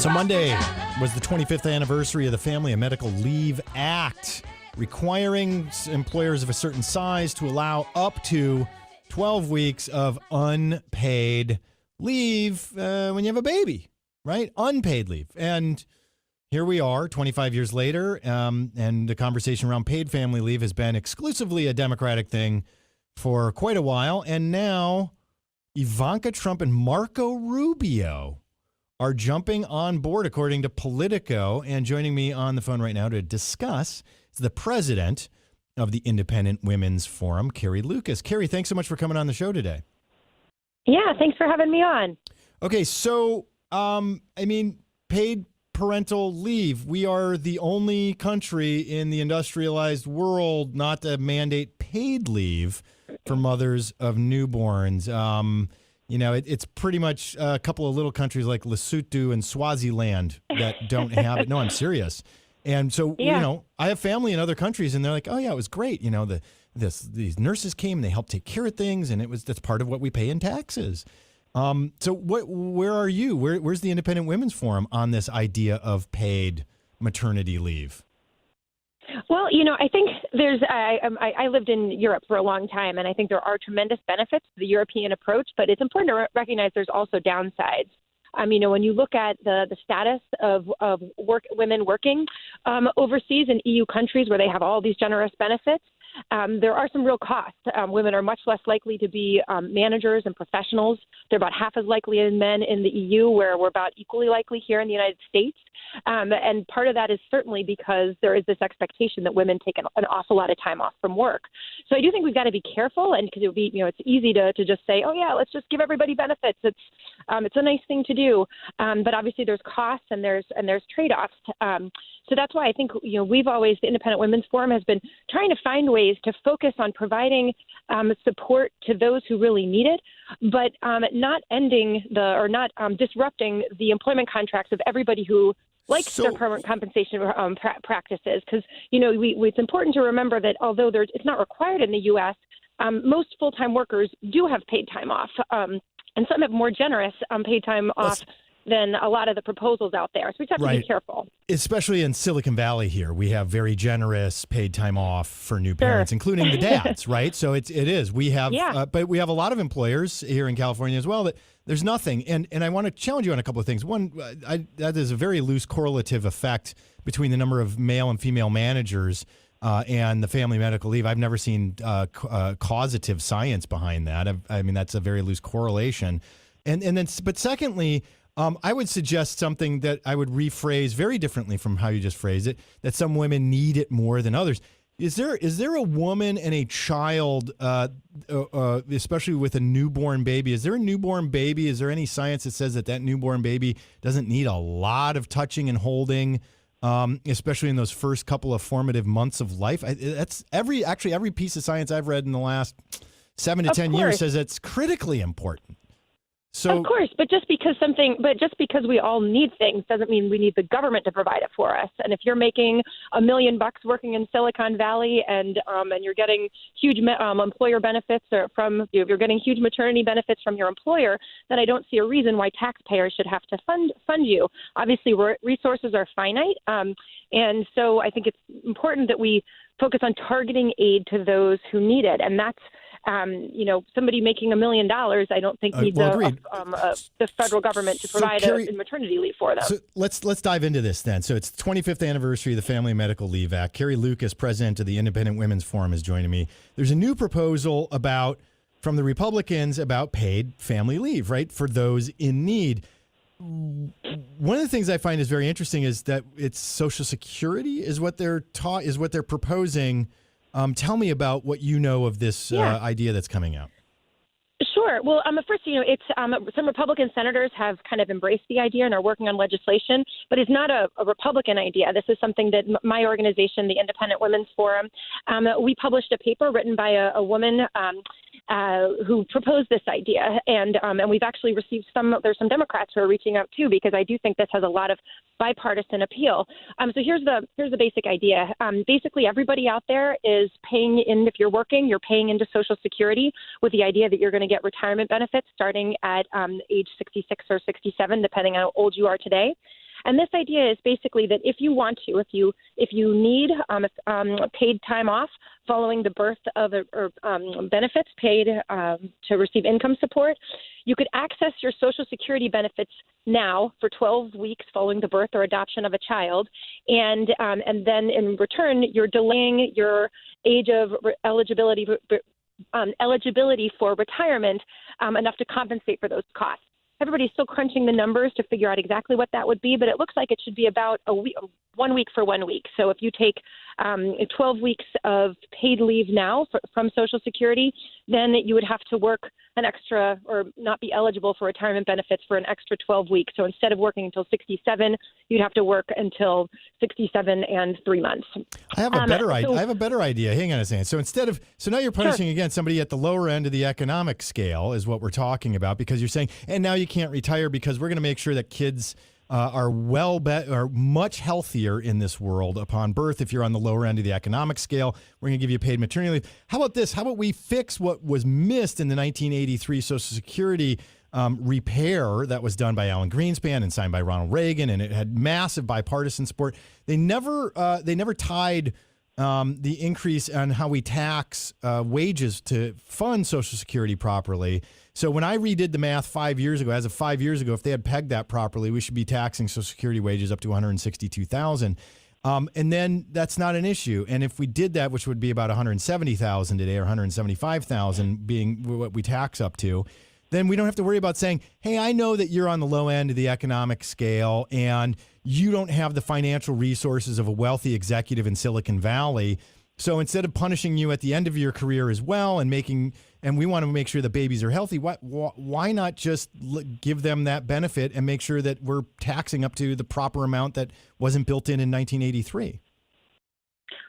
So Monday was the 25th anniversary of the Family and Medical Leave Act, requiring employers of a certain size to allow up to 12 weeks of unpaid leave when you have a baby, right? Unpaid leave. And here we are 25 years later, and the conversation around paid family leave has been exclusively a Democratic thing for quite a while. And now Ivanka Trump and Marco Rubio are jumping on board, according to Politico. And joining me on the phone right now to discuss is the president of the Independent Women's Forum, Carrie Lukas. Carrie, thanks so much for coming on the show today. Yeah, thanks for having me on. Okay, so, paid parental leave. We are the only country in the industrialized world not to mandate paid leave for mothers of newborns. It's pretty much a couple of little countries like Lesotho and Swaziland that don't have it. No, I'm serious. And so, I have family in other countries, and they're like, oh, yeah, it was great. These nurses came, and they helped take care of things, and that's part of what we pay in taxes. So where are you? Where's the Independent Women's Forum on this idea of paid maternity leave? Well, I think I lived in Europe for a long time, and I think there are tremendous benefits to the European approach, but it's important to recognize there's also downsides. When you look at the status of women working overseas in EU countries where they have all these generous benefits, there are some real costs. Women are much less likely to be managers and professionals. They're about half as likely as men in the EU, where we're about equally likely here in the United States. And part of that is certainly because there is this expectation that women take an awful lot of time off from work. So I do think we've got to be careful, and because it would be, it's easy to just say, oh yeah, let's just give everybody benefits. It's a nice thing to do, but obviously there's costs and there's trade-offs. So that's why I think the Independent Women's Forum has been trying to find ways to focus on providing support to those who really need it, but not disrupting the employment contracts of everybody who likes their permanent compensation practices. Because it's important to remember that although it's not required in the U.S., most full-time workers do have paid time off, and some have more generous paid time off than a lot of the proposals out there. So we have to be careful. Especially in Silicon Valley here, we have very generous paid time off for new parents, including the dads, right? So it is. We have, but we have a lot of employers here in California as well that there's nothing. And I want to challenge you on a couple of things. One, that is a very loose correlative effect between the number of male and female managers and the family medical leave. I've never seen causative science behind that. That's a very loose correlation. But secondly, I would suggest something that I would rephrase very differently from how you just phrased it, that some women need it more than others. Is there a woman and a child, especially with a newborn baby? Is there a newborn baby? Is there any science that says that newborn baby doesn't need a lot of touching and holding, especially in those first couple of formative months of life? Every piece of science I've read in the last 7 to 10 years says it's critically important. So, of course, but just because we all need things doesn't mean we need the government to provide it for us. And if you're making $1 million working in Silicon Valley and you're getting huge employer benefits you're getting huge maternity benefits from your employer, then I don't see a reason why taxpayers should have to fund you. Obviously, resources are finite, and so I think it's important that we focus on targeting aid to those who need it, and that's. Somebody making $1 million, I don't think needs the federal government to provide a maternity leave for them. So let's dive into this then. So it's the 25th anniversary of the Family and Medical Leave Act. Carrie Lukas, president of the Independent Women's Forum, is joining me. There's a new proposal from the Republicans about paid family leave, right, for those in need. One of the things I find is very interesting is that it's Social Security is what they're proposing. Tell me about what you know of this idea that's coming out. Sure. Well, first, it's some Republican senators have kind of embraced the idea and are working on legislation, but it's not a Republican idea. This is something that my organization, the Independent Women's Forum, we published a paper written by a woman who proposed this idea, and we've actually received there's some Democrats who are reaching out too, because I do think this has a lot of bipartisan appeal. So here's the basic idea. Basically, everybody out there is paying in. If you're working, you're paying into Social Security with the idea that you're going to get retirement benefits starting at age 66 or 67, depending on how old you are today. And this idea is basically that if you want to, if you need paid time off following the birth of benefits paid to receive income support, you could access your Social Security benefits now for 12 weeks following the birth or adoption of a child, and then in return, you're delaying your age of eligibility for retirement enough to compensate for those costs. Everybody's still crunching the numbers to figure out exactly what that would be, but it looks like it should be about 1 week for 1 week. So if you take 12 weeks of paid leave now from Social Security, then you would have to work an extra or not be eligible for retirement benefits for an extra 12 weeks. So instead of working until 67, you'd have to work until 67 and 3 months. I have a better idea. I have a better idea. Hang on a second. So now you're punishing again somebody at the lower end of the economic scale is what we're talking about, because you're saying, and now you can't retire because we're going to make sure that kids are much healthier in this world upon birth. If you're on the lower end of the economic scale, we're going to give you paid maternity leave. How about this? How about we fix what was missed in the 1983 Social Security repair that was done by Alan Greenspan and signed by Ronald Reagan, and it had massive bipartisan support. They never tied the increase on how we tax wages to fund Social Security properly. So when I redid the math 5 years ago, as of 5 years ago, if they had pegged that properly, we should be taxing Social Security wages up to $162,000. And then that's not an issue. And if we did that, which would be about $170,000 today or $175,000 being what we tax up to, then we don't have to worry about saying, hey, I know that you're on the low end of the economic scale and you don't have the financial resources of a wealthy executive in Silicon Valley. So instead of punishing you at the end of your career as well and we want to make sure that babies are healthy, why not just give them that benefit and make sure that we're taxing up to the proper amount that wasn't built in 1983?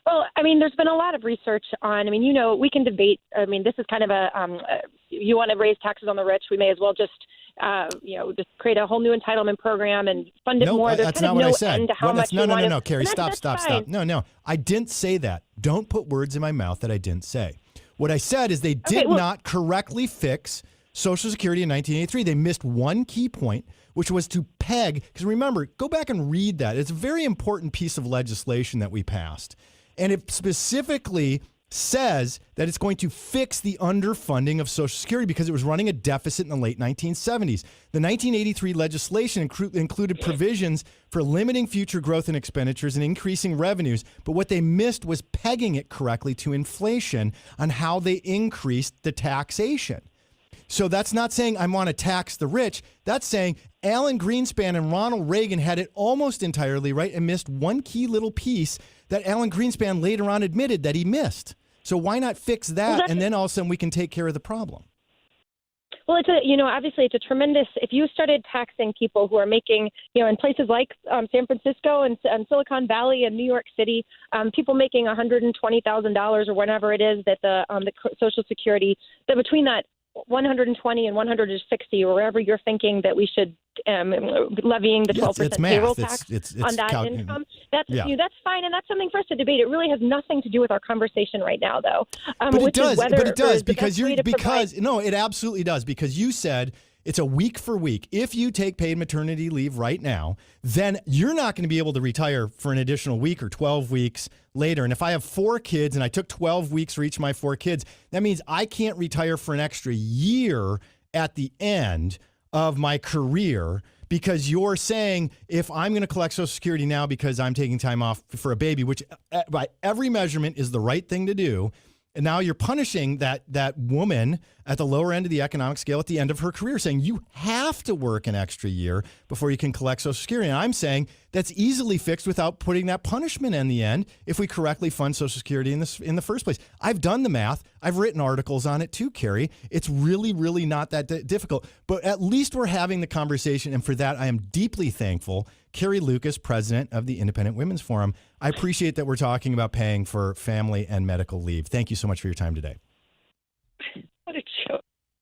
Well, I mean, there's been a lot of research on, we can debate. I mean, this is kind of you want to raise taxes on the rich, we may as well just create a whole new entitlement program and fund it more. There's that's kind not of what no I said. end to how much No, Carrie, stop. Fine. No, I didn't say that. Don't put words in my mouth that I didn't say. What I said is they did not correctly fix Social Security in 1983. They missed one key point, which was to peg, because remember, go back and read that. It's a very important piece of legislation that we passed. And it specifically says that it's going to fix the underfunding of Social Security because it was running a deficit in the late 1970s. The 1983 legislation included provisions for limiting future growth in expenditures and increasing revenues, but what they missed was pegging it correctly to inflation on how they increased the taxation. So that's not saying I want to tax the rich. That's saying Alan Greenspan and Ronald Reagan had it almost entirely right and missed one key little piece that Alan Greenspan later on admitted that he missed. So why not fix that, and then all of a sudden we can take care of the problem? Well, obviously it's a tremendous, if you started taxing people who are making, in places like San Francisco and Silicon Valley and New York City, people making $120,000 or whatever it is that the Social Security, that between that 120 and 160, or wherever you're thinking that we should levying the 12% payroll tax on that income. That's fine, and that's something for us to debate. It really has nothing to do with our conversation right now, though. But it does because it absolutely does, because you said it's a week for week. If you take paid maternity leave right now, then you're not going to be able to retire for an additional week or 12 weeks later. And if I have 4 kids and I took 12 weeks for each of my 4 kids, that means I can't retire for an extra year at the end of my career, because you're saying if I'm going to collect Social Security now because I'm taking time off for a baby, which by every measurement is the right thing to do, and now you're punishing that woman at the lower end of the economic scale at the end of her career, saying you have to work an extra year before you can collect Social Security. And I'm saying that's easily fixed without putting that punishment in the end if we correctly fund Social Security in the first place. I've done the math. I've written articles on it too, Carrie. It's really, really not that difficult. But at least we're having the conversation, and for that I am deeply thankful. Carrie Lukas, president of the Independent Women's Forum. I appreciate that we're talking about paying for family and medical leave. Thank you so much for your time today.